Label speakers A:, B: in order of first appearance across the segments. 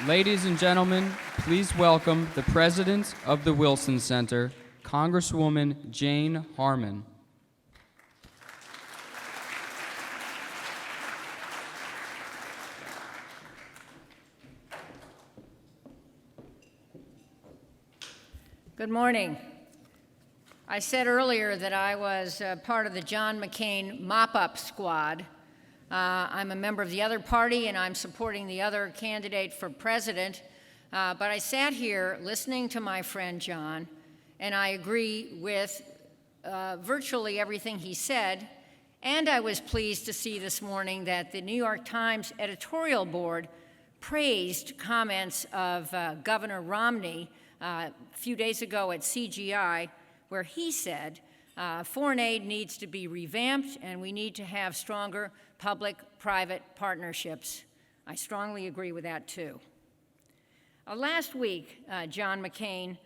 A: Ladies and gentlemen, please welcome the president of the Wilson Center, Congresswoman Jane Harman.
B: Good morning. I said earlier that I was part of the John McCain mop-up squad. I'm a member of the other party, and I'm supporting the other candidate for president. But I sat here listening to my friend John, and I agree with virtually everything he said. And I was pleased to see this morning that the New York Times editorial board praised comments of Governor Romney a few days ago at CGI, where he said foreign aid needs to be revamped and we need to have stronger public-private partnerships. I strongly agree with that too. Last week, John McCain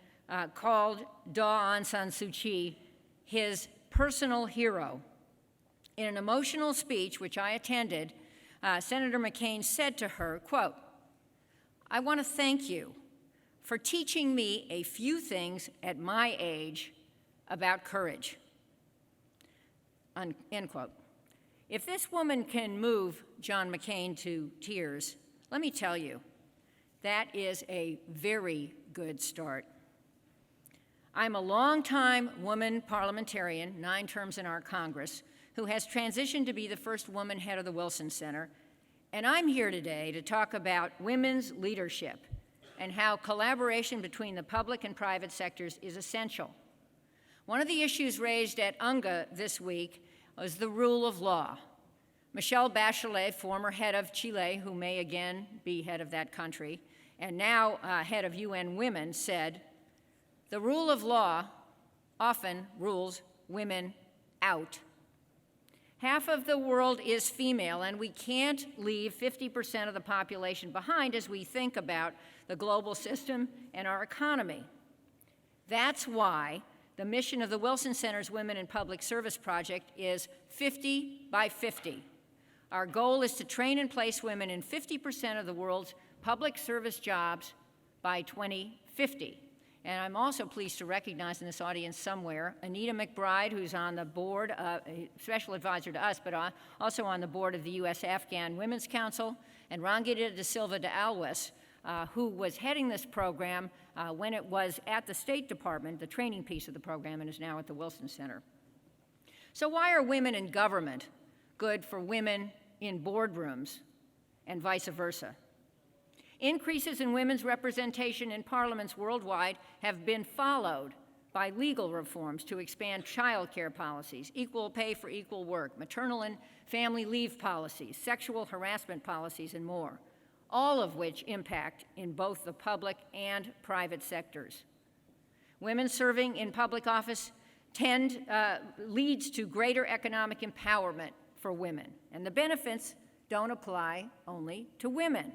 B: called Daw Aung San Suu Kyi his personal hero. In an emotional speech, which I attended, Senator McCain said to her, quote, "I want to thank you for teaching me a few things at my age about courage," end quote. If this woman can move John McCain to tears, let me tell you, that is a very good start. I'm a longtime woman parliamentarian, 9 terms in our Congress, who has transitioned to be the first woman head of the Wilson Center, and I'm here today to talk about women's leadership and how collaboration between the public and private sectors is essential. One of the issues raised at UNGA this week was the rule of law. Michelle Bachelet, former head of Chile, who may again be head of that country, and now head of UN Women, said, "The rule of law often rules women out." Half of the world is female, and we can't leave 50% of the population behind as we think about the global system and our economy. That's why the mission of the Wilson Center's Women in Public Service Project is 50 by 50. Our goal is to train and place women in 50% of the world's public service jobs by 2050. And I'm also pleased to recognize in this audience somewhere Anita McBride, who's on the board, a special advisor to us, but also on the board of the U.S. Afghan Women's Council, and Rangita de Silva de Alves, who was heading this program when it was at the State Department, the training piece of the program, and is now at the Wilson Center. So why are women in government good for women in boardrooms and vice versa? Increases in women's representation in parliaments worldwide have been followed by legal reforms to expand child care policies, equal pay for equal work, maternal and family leave policies, sexual harassment policies, and more, all of which impact in both the public and private sectors. Women serving in public office leads to greater economic empowerment for women, and the benefits don't apply only to women.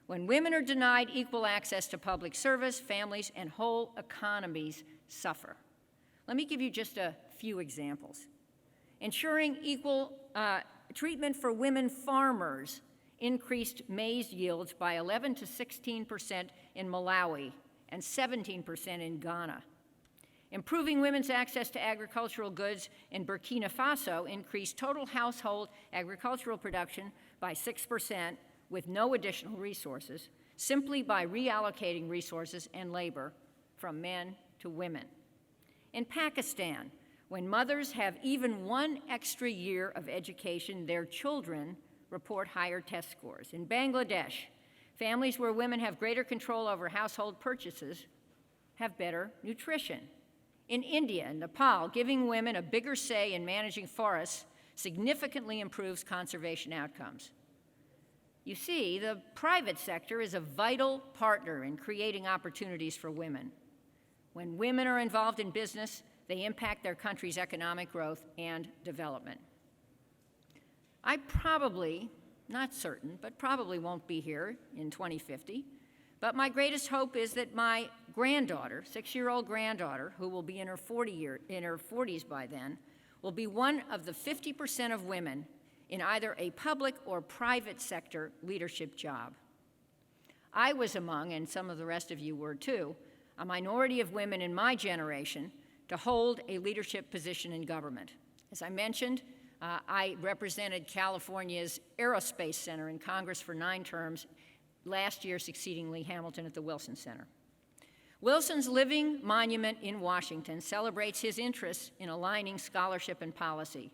B: When women are denied equal access to public service, families and whole economies suffer. Let me give you just a few examples. Ensuring equal treatment for women farmers increased maize yields by 11 to 16% in Malawi and 17% in Ghana. Improving women's access to agricultural goods in Burkina Faso increased total household agricultural production by 6% with no additional resources, simply by reallocating resources and labor from men to women. In Pakistan, when mothers have even 1 extra year of education, their children report higher test scores. In Bangladesh, families where women have greater control over household purchases have better nutrition. In India and Nepal, giving women a bigger say in managing forests significantly improves conservation outcomes. You see, the private sector is a vital partner in creating opportunities for women. When women are involved in business, they impact their country's economic growth and development. I probably, not certain, but probably won't be here in 2050, but my greatest hope is that my granddaughter, 6-year-old granddaughter, who will be in her 40s by then, will be one of the 50% of women in either a public or private sector leadership job. I was among, and some of the rest of you were too, a minority of women in my generation to hold a leadership position in government. As I mentioned, I represented California's Aerospace Center in Congress for 9 terms, last year succeeding Lee Hamilton at the Wilson Center. Wilson's living monument in Washington celebrates his interests in aligning scholarship and policy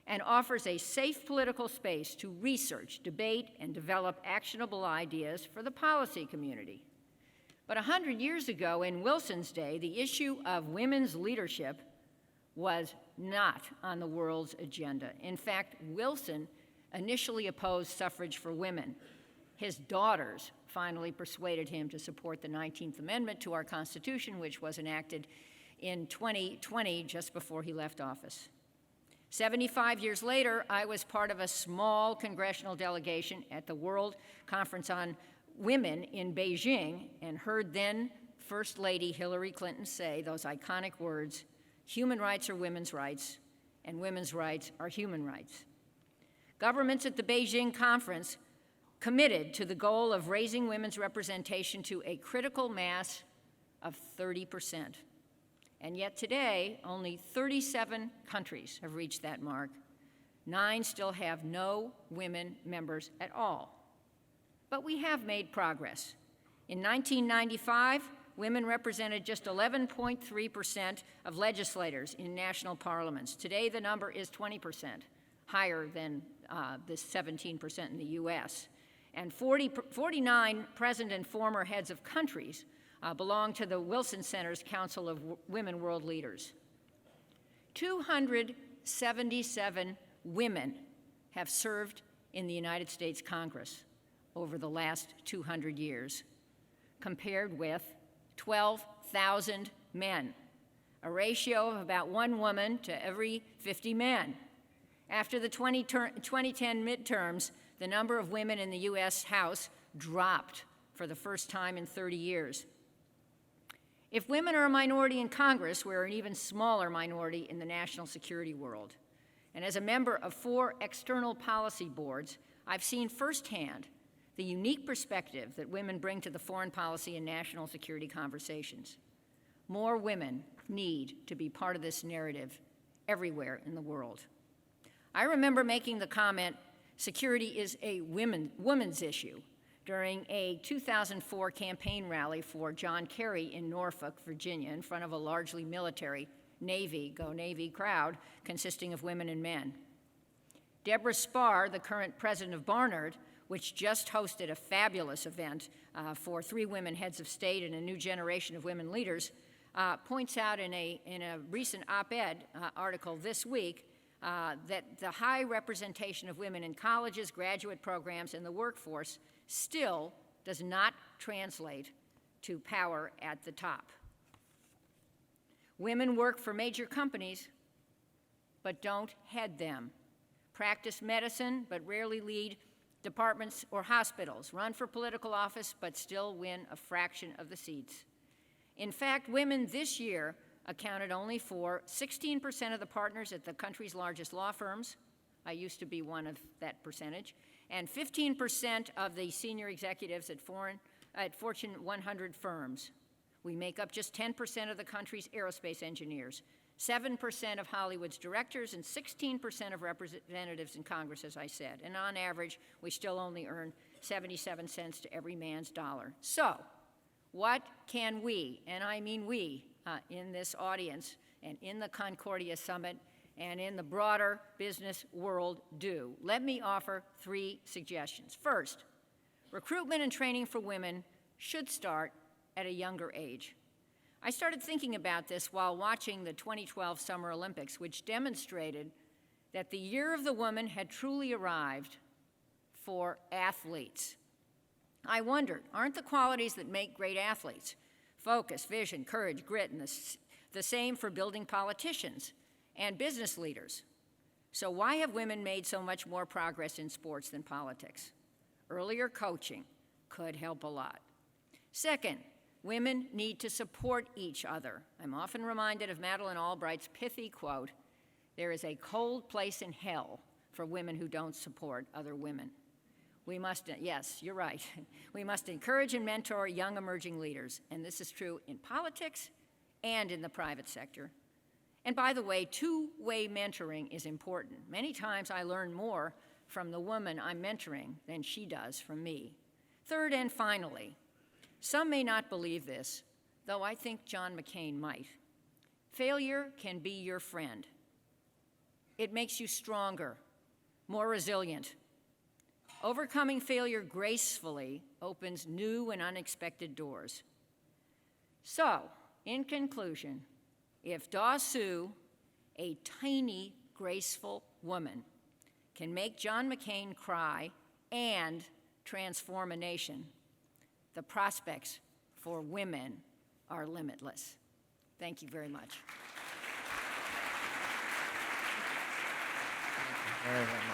B: and offers a safe political space to research, debate, and develop actionable ideas for the policy community. But 100 years ago, in Wilson's day, the issue of women's leadership was not on the world's agenda. In fact, Wilson initially opposed suffrage for women. His daughters finally persuaded him to support the 19th Amendment to our Constitution, which was enacted in 2020, just before he left office. 75 years later, I was part of a small congressional delegation at the World Conference on Women in Beijing and heard then First Lady Hillary Clinton say those iconic words, "Human rights are women's rights, and women's rights are human rights." Governments at the Beijing conference committed to the goal of raising women's representation to a critical mass of 30%. And yet today, only 37 countries have reached that mark. 9 still have no women members at all. But we have made progress. In 1995, women represented just 11.3% of legislators in national parliaments. Today, the number is 20%, higher than the 17% in the US. And 49 present and former heads of countries belong to the Wilson Center's Council of Women World Leaders. 277 women have served in the United States Congress over the last 200 years, compared with 12,000 men, a ratio of about 1 woman to every 50 men. After the 2010 midterms, the number of women in the U.S. House dropped for the first time in 30 years. If women are a minority in Congress, we're an even smaller minority in the national security world. And as a member of 4 external policy boards, I've seen firsthand the unique perspective that women bring to the foreign policy and national security conversations. More women need to be part of this narrative everywhere in the world. I remember making the comment, security is a women's issue, during a 2004 campaign rally for John Kerry in Norfolk, Virginia, in front of a largely military Navy, go Navy crowd consisting of women and men. Deborah Spar, the current president of Barnard, which just hosted a fabulous event for 3 women heads of state and a new generation of women leaders, points out in a recent op-ed article this week that the high representation of women in colleges, graduate programs, and the workforce still does not translate to power at the top. Women work for major companies, but don't head them. Practice medicine, but rarely lead departments or hospitals. Run for political office, but still win a fraction of the seats. In fact, women this year accounted only for 16% of the partners at the country's largest law firms. I used to be one of that percentage. And 15% of the senior executives at Fortune 100 firms. We make up just 10% of the country's aerospace engineers, 7% of Hollywood's directors, and 16% of representatives in Congress, as I said. And on average, we still only earn 77 cents to every man's dollar. So, what can we, and I mean we, in this audience and in the Concordia Summit and in the broader business world do? Let me offer 3 suggestions. First, recruitment and training for women should start at a younger age. I started thinking about this while watching the 2012 Summer Olympics, which demonstrated that the year of the woman had truly arrived for athletes. I wondered, aren't the qualities that make great athletes, focus, vision, courage, grit, and the same for building politicians and business leaders? So why have women made so much more progress in sports than politics? Earlier coaching could help a lot. Second, women need to support each other. I'm often reminded of Madeleine Albright's pithy quote, "There is a cold place in hell for women who don't support other women." We must, yes, you're right. We must encourage and mentor young emerging leaders, and this is true in politics and in the private sector. And by the way, two-way mentoring is important. Many times I learn more from the woman I'm mentoring than she does from me. Third and finally, some may not believe this, though I think John McCain might. Failure can be your friend. It makes you stronger, more resilient. Overcoming failure gracefully opens new and unexpected doors. So, in conclusion, if Daw Sue, a tiny, graceful woman, can make John McCain cry and transform a nation, the prospects for women are limitless. Thank you very much.
C: Very much.